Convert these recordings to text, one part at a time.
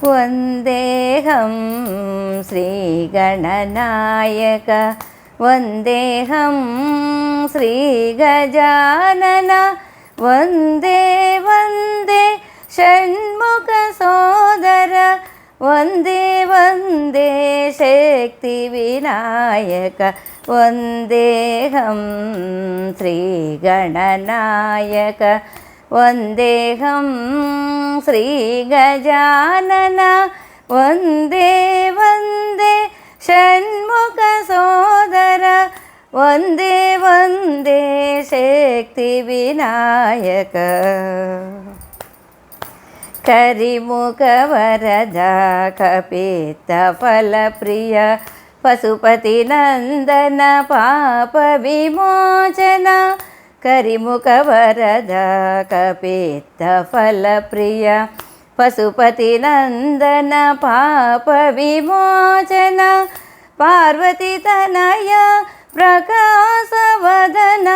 वन्देऽहं श्रीगणनायक वन्देऽहं श्रीगजानन वन्दे वन्दे षण्मुखसोदर वन्दे वन्दे शक्तिविनायक वन्देऽहं श्रीगणनायक वन्देऽहं श्रीगजानन वन्दे वन्दे षण्मुखसोदर वन्दे वन्दे शक्तिविनायक करिमुखवरद कपित्थफलप्रिय पशुपतिनन्दन पापविमोचन करिमुखवरद कपित्थफलप्रिय पशुपतिनन्दन पापविमोचन पार्वतीतनय प्रकाशवदन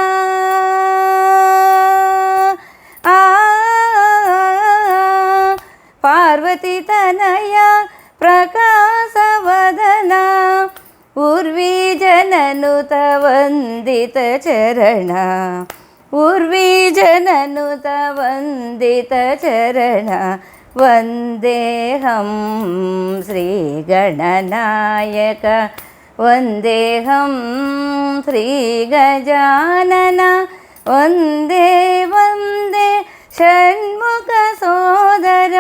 पार्वतीतनय प्रकाशवदन उर्वीजननुत वन्दितचरण उर्वीजननुत वन्दितचरण वन्देऽहं श्रीगणनायक वन्देऽहं श्रीगजानन वन्दे वन्दे षण्मुखसोदर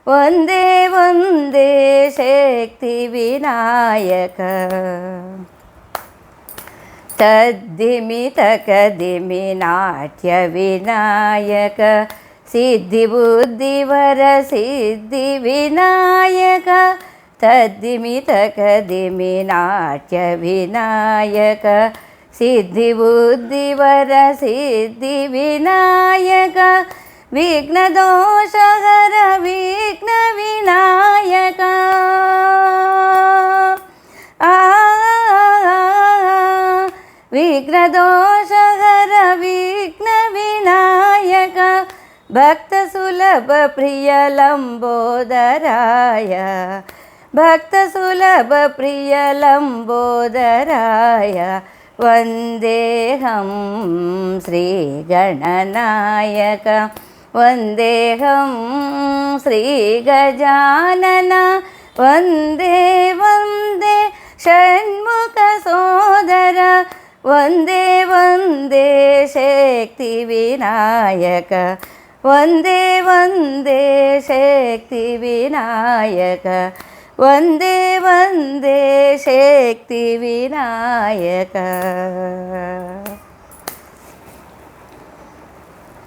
वन्दे वन्दे शक्तिविनायक तद्धिमितकदिमि नाट्यविनायक सिद्धिबुद्धिवर सिद्धिविनायक तद्धिमितकदिमि नाट्यविनायक सिद्धिबुद्धिवर सिद्धिविनायक विघ्नदोषहर विघ्नविनायक विघ्नदोषहर विघ्नविनायक भक्तसुलभ प्रिय लम्बोदराय भक्तसुलभ प्रिय लम्बोदराय वन्देऽहं श्रीगणनायक वन्देऽहं श्रीगजानन वन्दे वन्दे षण्मुखसोदर वन्दे वन्दे शक्तिविनायक वन्दे वन्दे शक्तिविनायक वन्दे वन्दे शक्तिविनायक।